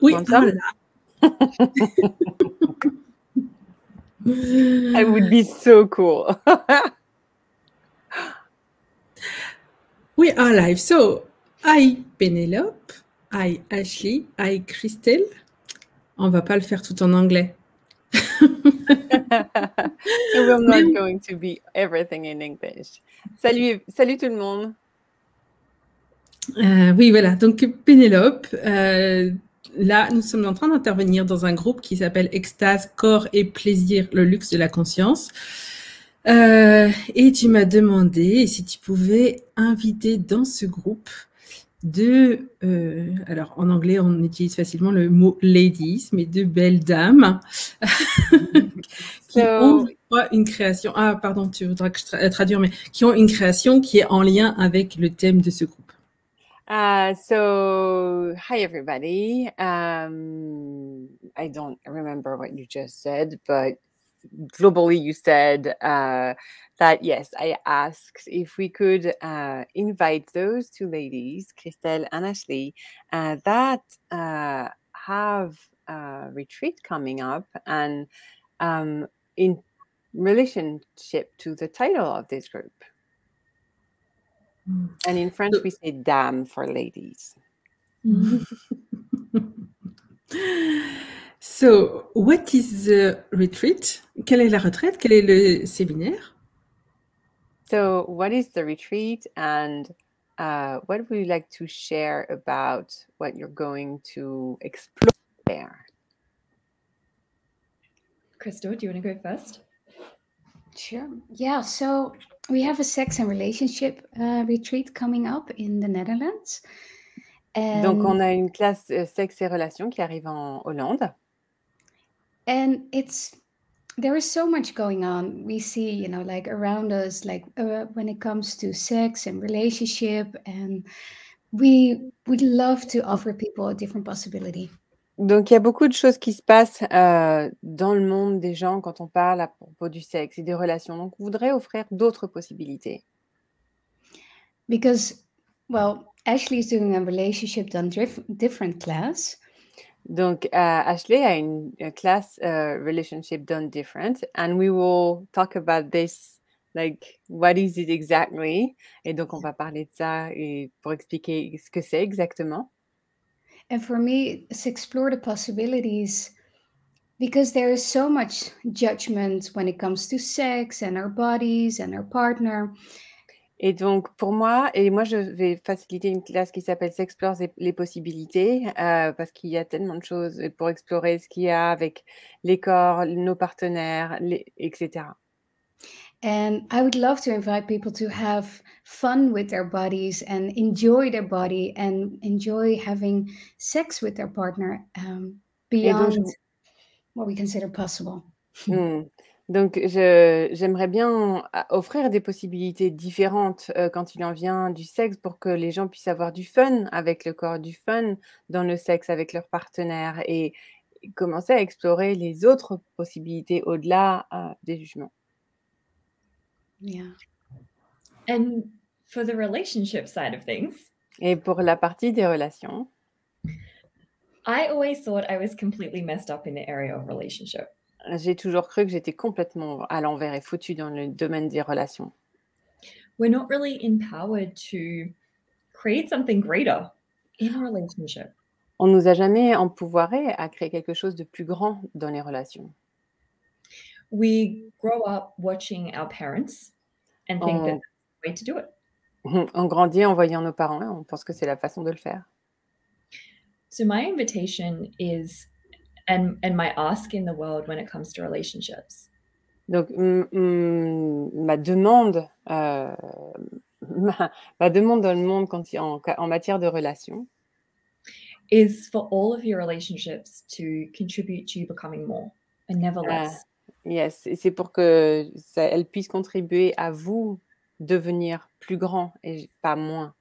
Oui, Want some? That would be so cool. We are live. So, hi Pénélope, hi Ashlee, hi Crystel. On va pas le faire tout en anglais. It will not going to be everything in English. Salut, salut tout le monde. Oui, voilà. Donc, Pénélope, là, nous sommes en train d'intervenir dans un groupe qui s'appelle Extase, corps et plaisir, le luxe de la conscience. Et tu m'as demandé si tu pouvais inviter dans ce groupe alors en anglais, on utilise facilement le mot ladies, mais deux belles dames qui ont une création. Ah, pardon, tu voudras que je traduire, mais qui ont une création qui est en lien avec le thème de ce groupe. So hi everybody. I don't remember what you just said, but globally you said that yes, I asked if we could invite those two ladies, Crystel and Ashlee, that have a retreat coming up and in relationship to the title of this group. And in French, we say dame for ladies. So, what is the retreat? Quelle est la retraite? Quel est le séminaire? So, what is the retreat, and what would you like to share about what you're going to explore there? Crystal, do you want to go first? Sure. Yeah, so we have a sex and relationship retreat coming up in the Netherlands. Donc, on a une classe sexe et relations qui arrive en Hollande. And there is so much going on. We see, like around us, like when it comes to sex and relationship, and we would love to offer people a different possibility. Donc, il y a beaucoup de choses qui se passent dans le monde des gens quand on parle à propos du sexe et des relations. Donc, on voudrait offrir d'autres possibilités. Because, well, Ashlee is doing a relationship done different class. Donc, Ashlee a une classe relationship done different, and we will talk about this, like, what is it exactly? Et donc, on va parler de ça et pour expliquer ce que c'est exactement. And for me, it's explore the possibilities because there is so much judgment when it comes to sex and our bodies and our partner. Et donc, pour moi, je vais faciliter une classe qui s'appelle S'explore les possibilités parce qu'il y a tellement de choses pour explorer ce qu'il y a avec les corps, nos partenaires, etc. And I would love to invite people to have fun with their bodies and enjoy their body and enjoy having sex with their partner beyond what we consider possible. Donc, j'aimerais bien offrir des possibilités différentes quand il en vient du sexe pour que les gens puissent avoir du fun avec le corps, du fun dans le sexe avec leur partenaire et commencer à explorer les autres possibilités au-delà des jugements. Yeah. And for the relationship side of things. Et pour la partie des relations. I always thought I was completely messed up in the area of relationship. J'ai toujours cru que j'étais complètement à l'envers et foutue dans le domaine des relations. We're not really empowered to create something greater in a relationship. On nous a jamais empouvoiré à créer quelque chose de plus grand dans les relations. We grow up watching our parents and think that's the way to do it. On grandit en voyant nos parents et on pense que c'est la façon de le faire. So my invitation is, and my ask in the world when it comes to relationships. Donc, ma demande dans le monde en matière de relations is for all of your relationships to contribute to you becoming more and never less. Yes, et c'est pour que elles puissent contribuer à vous devenir plus grand et pas moins.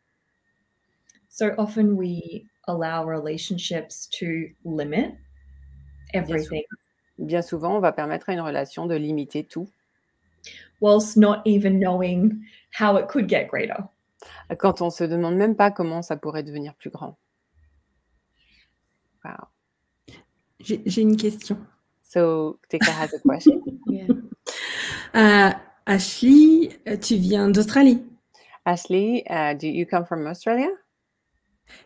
So often we allow relationships to limit everything. Bien souvent, on va permettre à une relation de limiter tout. Whilst not even knowing how it could get greater. Quand on se demande même pas comment ça pourrait devenir plus grand. Wow. J'ai une question. So Tika has a question. Ashlee, tu viens d'Australie. Ashlee, do you come from Australia?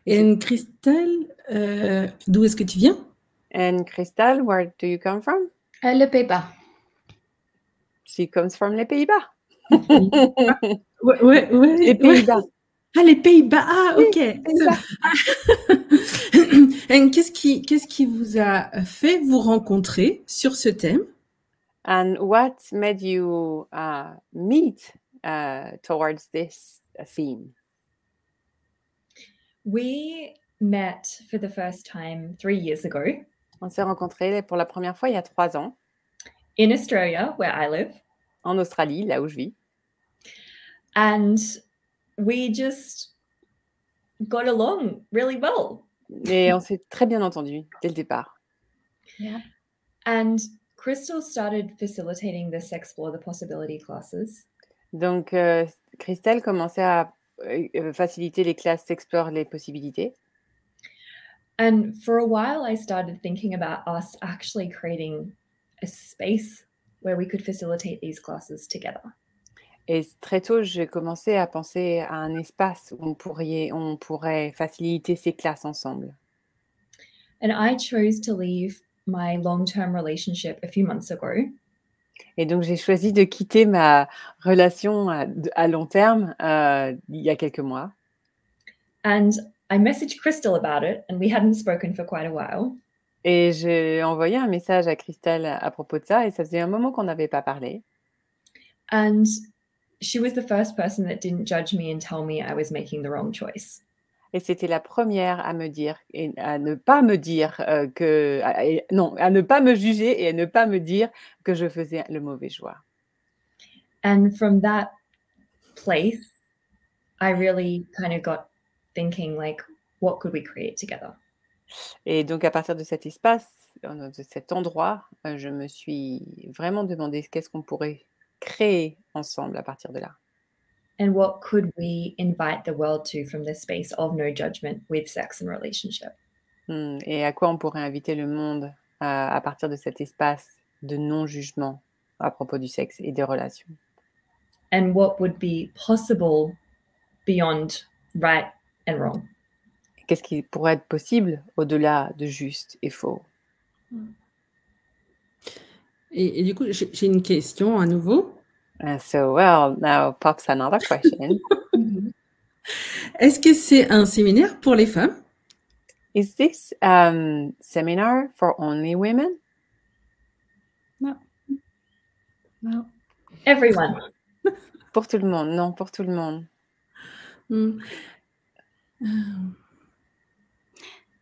Et Crystel, d'où est-ce que tu viens? And Crystel, where do you come from? Le Pays-Bas. She comes from les Pays-Bas. Ouais, Les Pays-Bas. Ah, les Pays-Bas. Ah, Oui, ok. Et qu'est-ce qui vous a fait vous rencontrer sur ce thème? And what made you meet towards this theme? We met for the first time 3 years ago. On s'est rencontrés pour la première fois il y a 3 ans. In Australia, where I live. En Australie, là où je vis. And we just got along really well. Et on s'est très bien entendu dès le départ. Yeah. And Crystel started facilitating the Explore the Possibility classes. Donc, Crystel commençait à faciliter les classes Explore les possibilités. And for a while, I started thinking about us actually creating a space where we could facilitate these classes together. Et très tôt, j'ai commencé à penser à un espace où on pourrait faciliter ces classes ensemble. And I chose to leave my long-term relationship a few months ago. Et donc, j'ai choisi de quitter ma relation à long terme il y a quelques mois. And I messaged Crystel about it, and we hadn't spoken for quite a while. Et j'ai envoyé un message à Crystel à propos de ça, et ça faisait un moment qu'on n'avait pas parlé. And she was the first person that didn't judge me and tell me I was making the wrong choice. Et c'était la première à me dire, et à ne pas me dire à ne pas me juger et à ne pas me dire que je faisais le mauvais choix. And from that place, I really kind of got thinking, like, what could we create together? Et donc, à partir de cet espace, de cet endroit, je me suis vraiment demandé qu'est-ce qu'on pourrait créer ensemble à partir de là. And what could we invite the world to from this space of no judgment with sex and relationship? Et à quoi on pourrait inviter le monde à partir de cet espace de non-jugement à propos du sexe et des relations. And what would be possible beyond right and wrong? Qu'est-ce qui pourrait être possible au-delà de juste et faux? Et du coup, j'ai une question à nouveau. So, well, now pops another question. Est-ce que c'est un séminaire pour les femmes? Is this seminar for only women? No. No. Everyone. Pour tout le monde, non, pour tout le monde.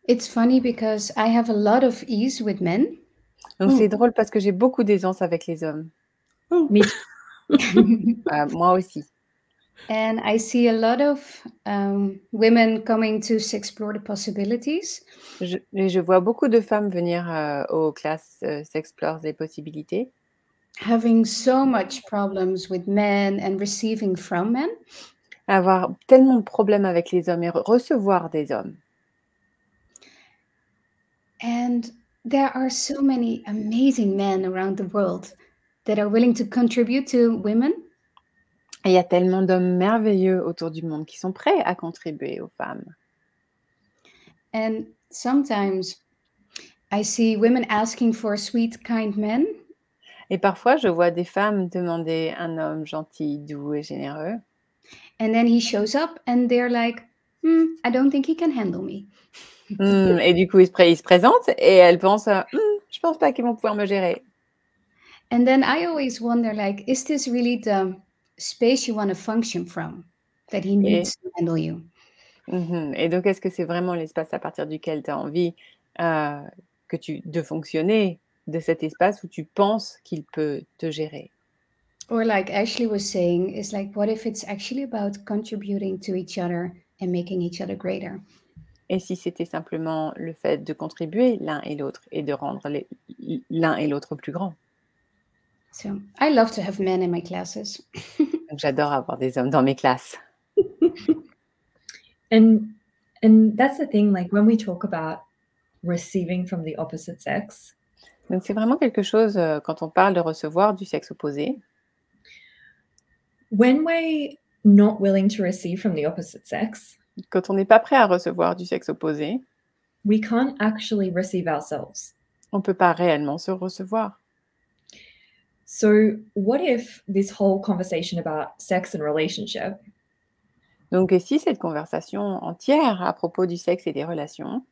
It's funny because I have a lot of ease with men. Donc c'est drôle parce que j'ai beaucoup d'aisance avec les hommes. Me Moi aussi. And I see a lot of women coming to explore the possibilities. Je vois beaucoup de femmes venir aux classes S'explore les possibilités. Having so much problems with men and receiving from men. Avoir tellement de problèmes avec les hommes et recevoir des hommes. And there are so many amazing men around the world that are willing to contribute to women. Et il y a tellement d'hommes merveilleux autour du monde qui sont prêts à contribuer aux femmes. And sometimes I see women asking for sweet, kind men. Et parfois, je vois des femmes demander un homme gentil, doux et généreux. And then he shows up and they're like, I don't think he can handle me. Et du coup, il se présente et elle pense, je pense pas qu'ils vont pouvoir me gérer. And then I always wonder, like, is this really the space you want to function from, that he needs to handle you? Et donc, est-ce que c'est vraiment l'espace à partir duquel tu as envie de fonctionner, de cet espace où tu penses qu'il peut te gérer? Or like Ashlee was saying, is like, what if it's actually about contributing to each other and making each other greater? Et si c'était simplement le fait de contribuer l'un et l'autre et de rendre l'un et l'autre plus grands? So I love to have men in my classes. Donc, j'adore avoir des hommes dans mes classes. And that's the thing, like when we talk about receiving from the opposite sex. Donc, c'est vraiment quelque chose, quand on parle de recevoir du sexe opposé, When we're not willing to receive from the opposite sex, quand on n'est pas prêt à recevoir du sexe opposé, we can't actually receive ourselves. on ne peut pas réellement se recevoir. So what if this whole conversation about sex and relationship Donc, et si cette conversation entière à propos du sexe et des relations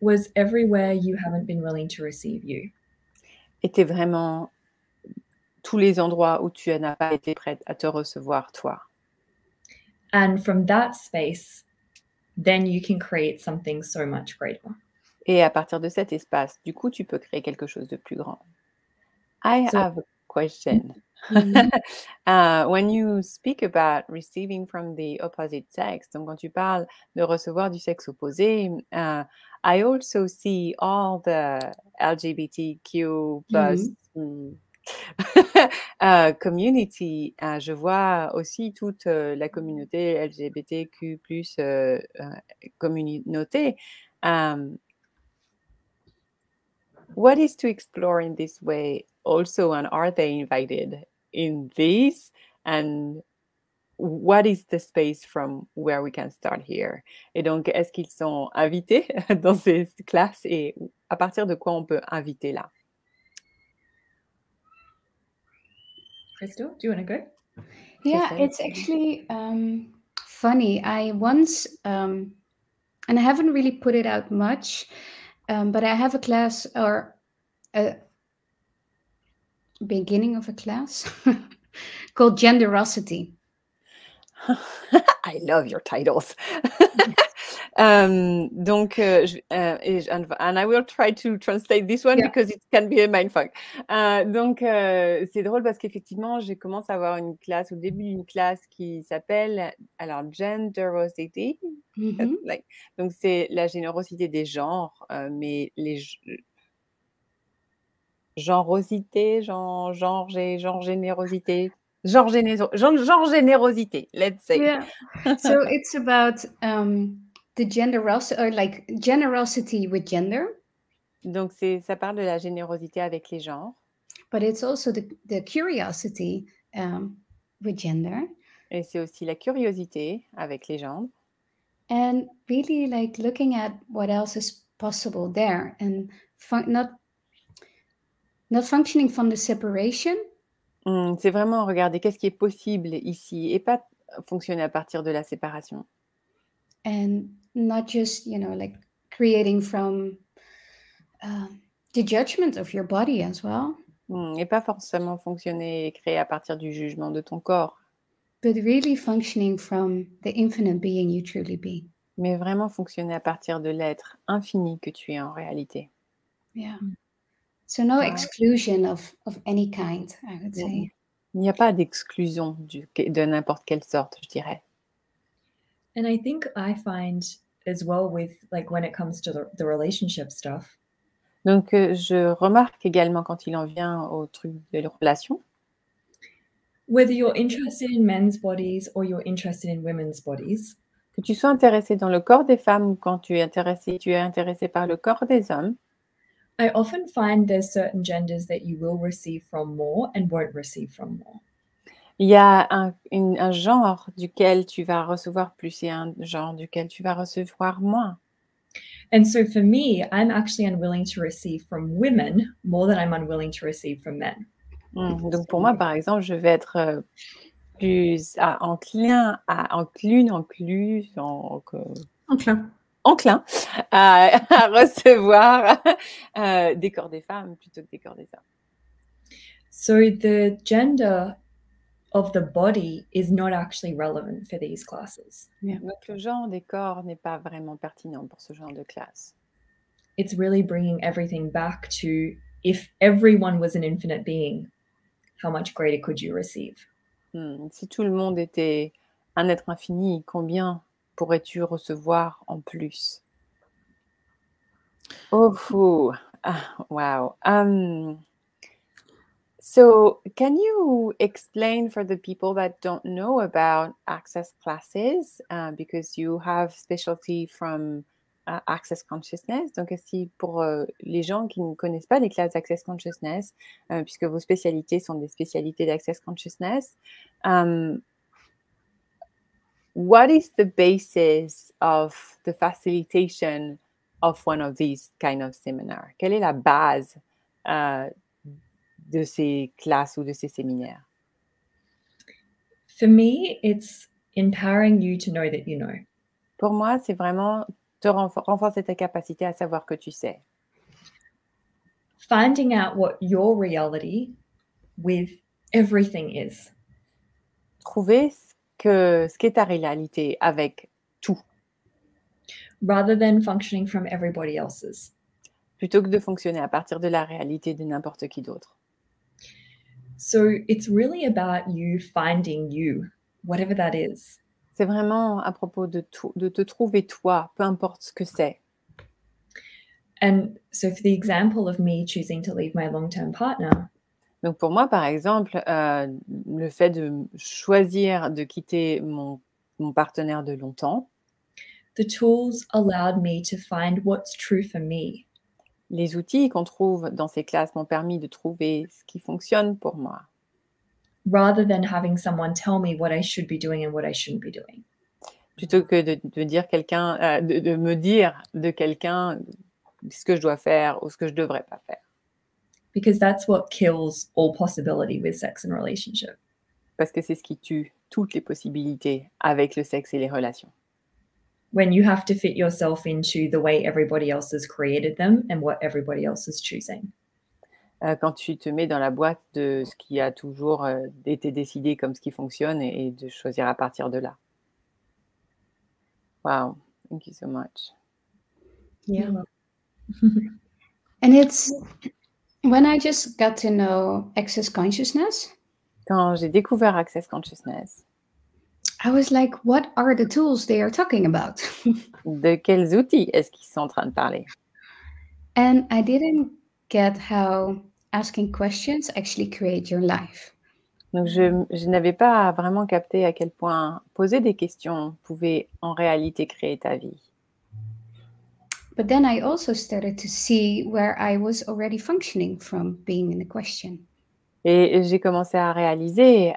was everywhere you haven't been willing to receive you? était vraiment tous les endroits où tu n'as pas été prête à te recevoir, toi. And from that space, then you can create something so much greater. Et à partir de cet espace, du coup, tu peux créer quelque chose de plus grand. I So- have a question. When you speak about receiving from the opposite sex, donc quand tu parles de recevoir du sexe opposé, I also see all the LGBTQ plus community. Je vois aussi toute la communauté LGBTQ plus communauté. What is to explore in this way also, and are they invited in this? And what is the space from where we can start here? Et donc, est-ce qu'ils sont invités dans ces classes et à partir de quoi on peut inviter là? Crystal, do you want to go? Yeah, Crystal? it's actually funny. I once, and I haven't really put it out much, but I have a class or a beginning of a class called Genderosity. I love your titles. Donc, and I will try to translate this one because it can be a mindfuck. Donc, c'est drôle parce qu'effectivement, j'ai commencé à avoir une classe, au début d'une classe qui s'appelle, alors, Genderosity. Donc, c'est la générosité des genres, mais les genrosité, genre générosité. Genre générosité, let's say. Yeah. So it's about the generosity, or like generosity with gender. Donc, ça parle de la générosité avec les genres. But it's also the curiosity with gender. Et c'est aussi la curiosité avec les genres. And really like looking at what else is possible there and not functioning from the separation. C'est vraiment regarder qu'est-ce qui est possible ici et pas fonctionner à partir de la séparation. And not just, like creating from the judgment of your body as well. Et pas forcément fonctionner et créer à partir du jugement de ton corps. But really functioning from the infinite being you truly be. Mais vraiment fonctionner à partir de l'être infini que tu es en réalité. Yeah. So no exclusion of any kind, I would say. Il n'y a pas d'exclusion de n'importe quelle sorte, je dirais. And I think I find as well with like when it comes to the relationship stuff. Donc, je remarque également quand il en vient au truc de relations. Whether you're interested in men's bodies or you're interested in women's bodies. Que tu sois intéressé dans le corps des femmes ou quand tu es intéressé par le corps des hommes. I often find there's certain genders that you will receive from more and won't receive from more. Il y a un genre duquel tu vas recevoir plus et un genre duquel tu vas recevoir moins. And so for me, I'm actually unwilling to receive from women more than I'm unwilling to receive from men. Donc pour moi, par exemple, je vais être plus enclin à recevoir des corps des femmes plutôt que des corps des hommes. So the gender of the body is not actually relevant for these classes. Yeah. Donc le genre des corps n'est pas vraiment pertinent pour ce genre de classe. It's really bringing everything back to if everyone was an infinite being, how much greater could you receive? Si tout le monde était un être infini, combien pourrais-tu recevoir en plus? Oh, wow. So can you explain for the people that don't know about access classes, because you have specialty from Access Consciousness. Donc, si pour les gens qui ne connaissent pas les classes d'Access Consciousness, puisque vos spécialités sont des spécialités d'Access Consciousness, what is the basis of the facilitation of one of these kind of seminars? Quelle est la base de ces classes ou de ces séminaires? For me, it's empowering you to know that you know. Pour moi, c'est vraiment te renforcer ta capacité à savoir que tu sais. Finding out what your reality with everything is. Trouver ce qu'est ta réalité avec tout, rather than functioning from everybody else's. plutôt que de fonctionner à partir de la réalité de n'importe qui d'autre. So it's really about you finding you, whatever that is. C'est vraiment à propos de te trouver toi, peu importe ce que c'est. And so for the example of me choosing to leave my long-term partner, Donc pour moi, par exemple, le fait de choisir de quitter mon partenaire de longtemps, the tools allowed me to find what's true for me. les outils qu'on trouve dans ces classes m'ont permis de trouver ce qui fonctionne pour moi, rather than having someone tell me what I should be doing and what I shouldn't be doing. plutôt que de dire quelqu'un, de me dire de quelqu'un ce que je dois faire ou ce que je devrais pas faire. Because that's what kills all possibility with sex and relationship. Parce que c'est ce qui tue toutes les possibilités avec le sexe et les relations. When you have to fit yourself into the way everybody else has created them and what everybody else is choosing. Quand tu te mets dans la boîte de ce qui a toujours été décidé comme ce qui fonctionne et de choisir à partir de là. Wow, thank you so much. Yeah. And it's when I just got to know Access Consciousness, Quand j'ai découvert Access Consciousness, I was like, what are the tools they are talking about? de quels outils est-ce qu'ils sont en train de parler? And I didn't get how asking questions actually create your life. Donc je n'avais pas vraiment capté à quel point poser des questions pouvait en réalité créer ta vie. But then I also started to see where I was already functioning from being in a question. Et j'ai commencé à réaliser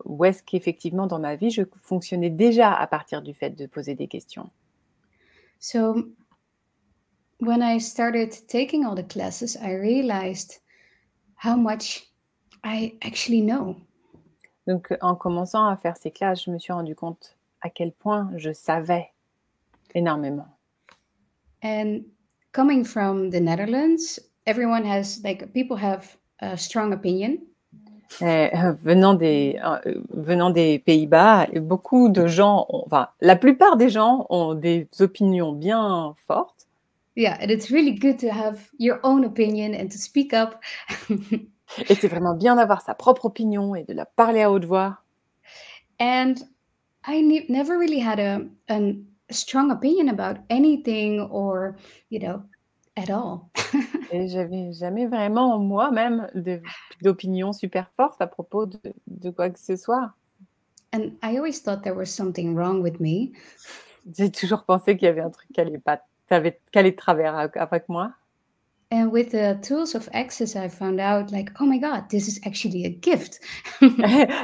où est-ce qu'effectivement dans ma vie, je fonctionnais déjà à partir du fait de poser des questions. So when I started taking all the classes, I realized how much I actually know. Donc en commençant à faire ces classes, je me suis rendu compte à quel point je savais énormément. And coming from the Netherlands, everyone has, like, people have a strong opinion. Et, venant des Pays-Bas, beaucoup de gens, enfin la plupart des gens ont des opinions bien fortes. Yeah, and it's really good to have your own opinion and to speak up. Et c'est vraiment bien d'avoir sa propre opinion et de la parler à haute voix. And I never really had a strong opinion about anything or, at all. Et j'avais jamais vraiment moi-même d'opinion super forte à propos de quoi que ce soit. And I always thought there was something wrong with me. J'ai toujours pensé qu'il y avait un truc qui allait de travers avec moi. And with the tools of Access, I found out, like, oh my God, this is actually a gift.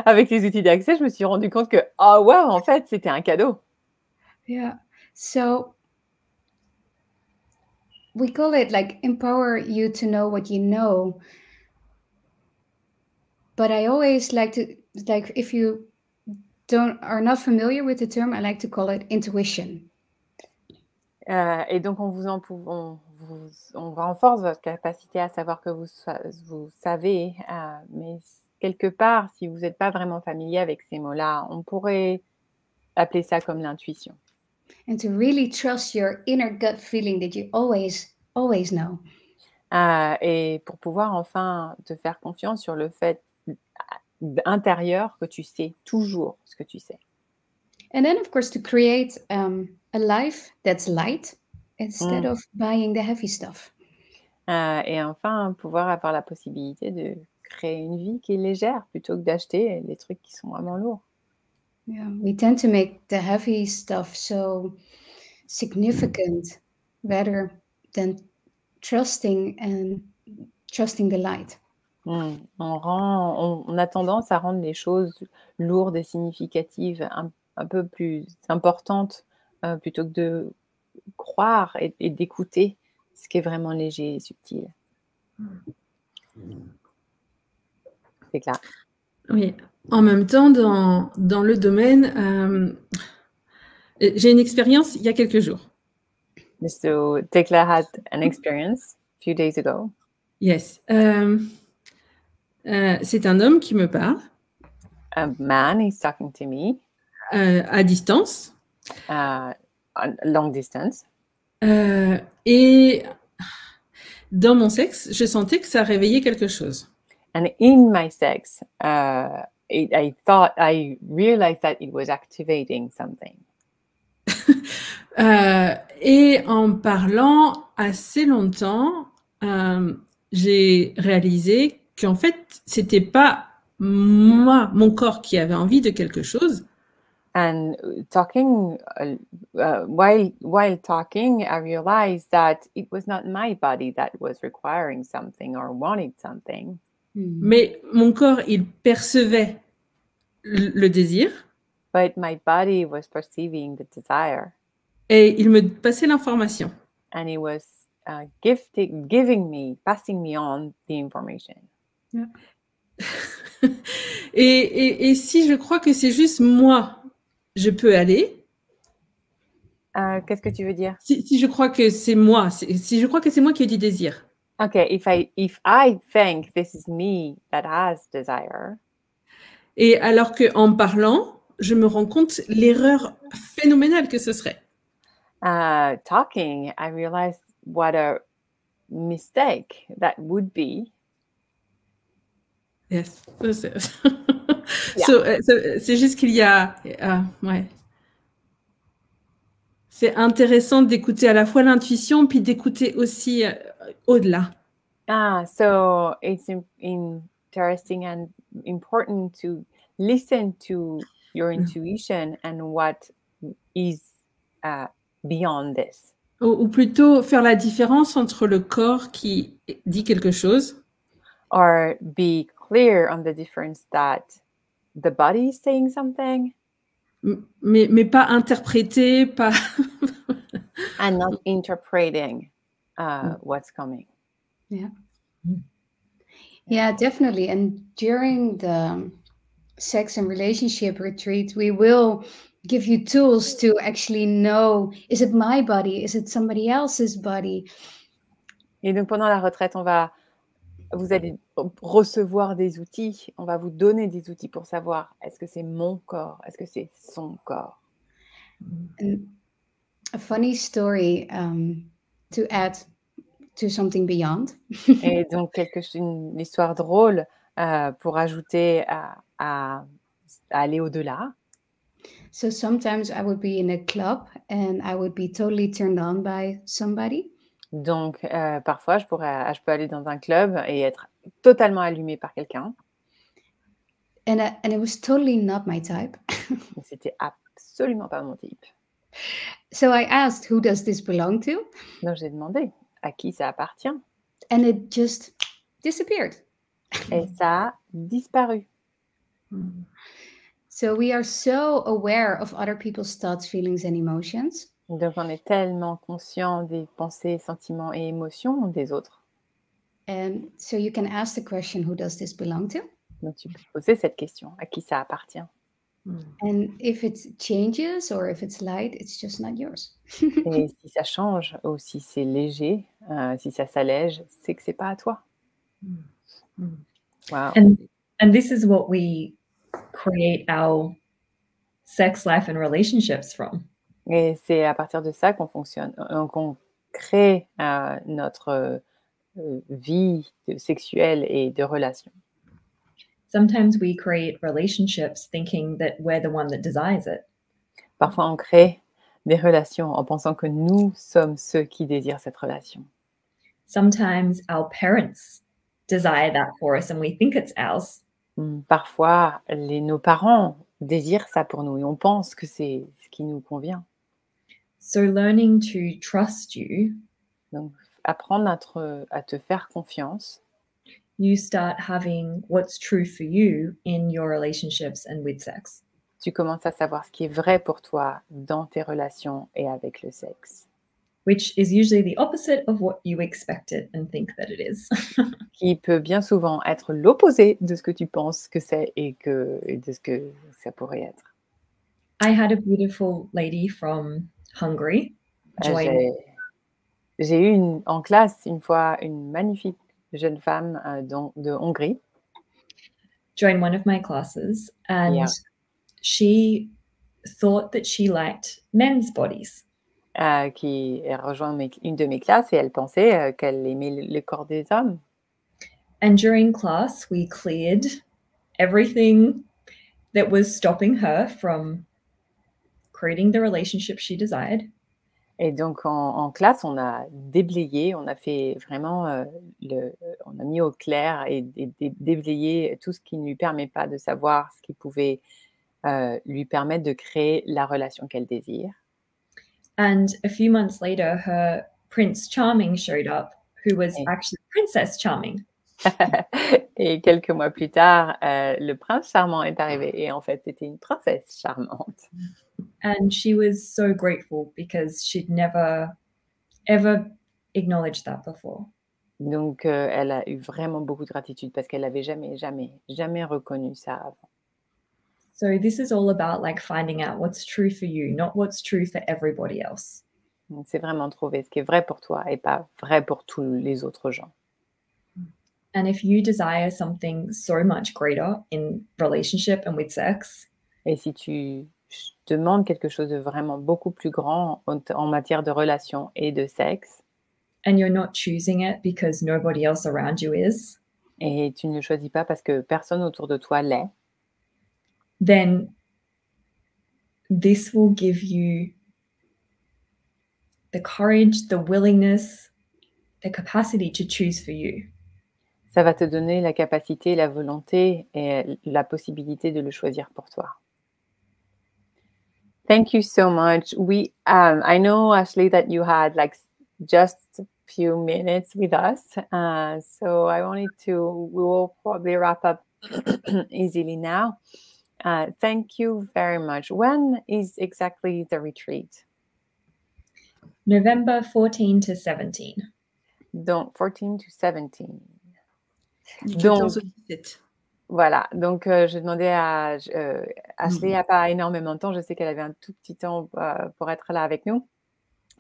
Avec les outils d'accès, je me suis rendu compte que, oh wow, en fait, c'était un cadeau. Yeah. So we call it like empower you to know what you know. But I always like to, like, if you are not familiar with the term, I like to call it intuition. Et donc, on renforce votre capacité à savoir que vous savez, mais quelque part, si vous n'êtes pas vraiment familier avec ces mots-là, on pourrait appeler ça comme l'intuition. And to really trust your inner gut feeling that you always know. Et pour pouvoir enfin te faire confiance sur le fait intérieur que tu sais toujours ce que tu sais. And then, of course, to create a life that's light instead of buying the heavy stuff. Et enfin, pouvoir avoir la possibilité de créer une vie qui est légère plutôt que d'acheter les trucs qui sont vraiment lourds. Yeah, we tend to make the heavy stuff so significant rather than trusting the light. On a tendance à rendre les choses lourdes et significatives, un peu plus importantes, plutôt que de croire et d'écouter ce qui est vraiment léger et subtil. C'est clair. Oui. En même temps, dans le domaine, j'ai une expérience il y a quelques jours. So Tekla had an experience a few days ago. Yes. C'est un homme qui me parle. A man is talking to me. À distance. On long distance. Et dans mon sexe, je sentais que ça réveillait quelque chose. And in my sex, I realized that it was activating something. Et en parlant assez longtemps, j'ai réalisé qu'en fait, c'était pas mon corps qui avait envie de quelque chose. And talking, while talking, I realized that it was not my body that was requiring something or wanted something. Mais mon corps, il percevait le désir. But my body was perceiving the desire. Et il me passait l'information. And it was passing me on the information. Yeah. et si je crois que c'est juste moi, je peux aller. Qu'est-ce que tu veux dire? Si je crois que c'est moi, si je crois que c'est moi qui ai du désir. Okay, if I think this is me that has desire. Et alors qu'en parlant, je me rends compte l'erreur phénoménale que ce serait. Talking, I realized what a mistake that would be. Yes. C'est juste qu'il y a... ouais. C'est intéressant d'écouter à la fois l'intuition, puis d'écouter aussi au-delà. So it's interesting and important to listen to your intuition and what is beyond this. Ou plutôt faire la différence entre le corps qui dit quelque chose. Or be clear on the difference that the body is saying something. Mais pas interpréter, pas... And not interpreting what's coming. Yeah. Yeah, definitely. And during the sex and relationship retreat, we will give you tools to actually know, is it my body? Is it somebody else's body? Et donc pendant la retraite, vous allez recevoir des outils, on va vous donner des outils pour savoir, est-ce que c'est mon corps, est-ce que c'est son corps? And a funny story to add to something beyond. Et donc une histoire drôle pour ajouter à aller au-delà. So sometimes I would be in a club and I would be totally turned on by somebody. Donc parfois je peux aller dans un club et être totalement allumée par quelqu'un. And it was totally not my type. C'était absolument pas mon type. So I asked, who does this belong to? Donc j'ai demandé à qui ça appartient. And it just disappeared. Et ça a disparu. So we are so aware of other people's thoughts, feelings and emotions. Donc on est tellement conscient des pensées, sentiments et émotions des autres. And so you can ask the question, who does this belong to? Donc tu peux poser cette question, à qui ça appartient? And if it changes or if it's light, it's just not yours. Et si ça change ou si c'est léger, si ça s'allège, c'est que c'est pas à toi. Wow. And this is what we create our sex life and relationships from. Et c'est à partir de ça qu'on crée notre vie sexuelle et de relations. Sometimes we create relationships thinking that we're the one that desires it. Parfois, on crée des relations en pensant que nous sommes ceux qui désirent cette relation. Sometimes our parents desire that for us and we think it's ours. Parfois, nos parents désirent ça pour nous et on pense que c'est ce qui nous convient. So learning to trust you, Donc, apprendre à te faire confiance. you start having what's true for you in your relationships and with sex. Tu commences à savoir ce qui est vrai pour toi dans tes relations et avec le sexe. Which is usually the opposite of what you expected and think that it is. Qui peut bien souvent être l'opposé de ce que tu penses que c'est et de ce que ça pourrait être. I had a beautiful lady from Hungary join. J'ai eu en classe une fois une magnifique jeune femme de Hongrie. Join one of my classes, and Yeah. she thought that she liked men's bodies. Qui a rejoint une de mes classes et elle pensait qu'elle aimait le corps des hommes. And during class, we cleared everything that was stopping her from creating the relationship she desired. Et donc en classe, on a déblayé, on a fait vraiment, on a mis au clair et déblayé tout ce qui ne lui permet pas de savoir ce qui pouvait lui permettre de créer la relation qu'elle désire. And a few months later, her Prince Charming showed up, who was actually Princess Charming. Et quelques mois plus tard, le prince charmant est arrivé et en fait, c'était une princesse charmante. And she was so grateful because she'd never, ever acknowledged that before. Donc, elle a eu vraiment beaucoup de gratitude parce qu'elle n'avait jamais reconnu ça avant. So this is all about like finding out what's true for you, not what's true for everybody else. Donc, c'est vraiment trouver ce qui est vrai pour toi et pas vrai pour tous les autres gens. And if you desire something so much greater in relationship and with sex, et si tu demandes quelque chose de vraiment beaucoup plus grand en matière de relations et de sexe, and you're not choosing it because nobody else around you is, et tu ne le choisis pas parce que personne autour de toi l'est, then this will give you the courage, the willingness, the capacity to choose for you. Ça va te donner la capacité, la volonté et la possibilité de le choisir pour toi. Thank you so much. I know, Ashlee, that you had like just a few minutes with us. So we will probably wrap up easily now. Thank you very much. When is exactly the retreat? November 14 to 17. Donc, 14 to 17. Du 14 au 17. Voilà, donc je demandais à Ashlee n'a pas énormément de temps, je sais qu'elle avait un tout petit temps pour être là avec nous.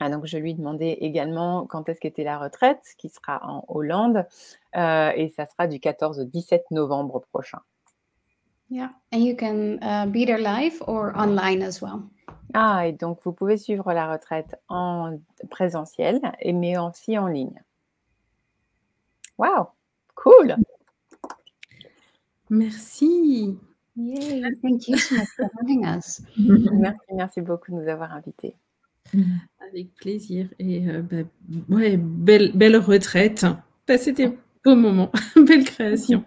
Donc je lui demandais également quand est-ce qu'était la retraite, qui sera en Hollande, et ça sera du 14 au 17 novembre prochain. Yeah, and you can be there live or online as well. Ah, et donc vous pouvez suivre la retraite en présentiel, mais aussi en ligne. Wow, cool! Merci. Yay, thank you so much for having us. Merci beaucoup de nous avoir invités. Avec plaisir. Et ouais, belle retraite. C'était un beau moment. Belle création.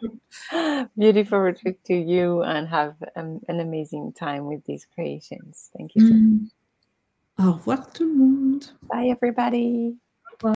Beautiful retreat to you and have an amazing time with these creations. Thank you so much. Au revoir tout le monde. Bye everybody.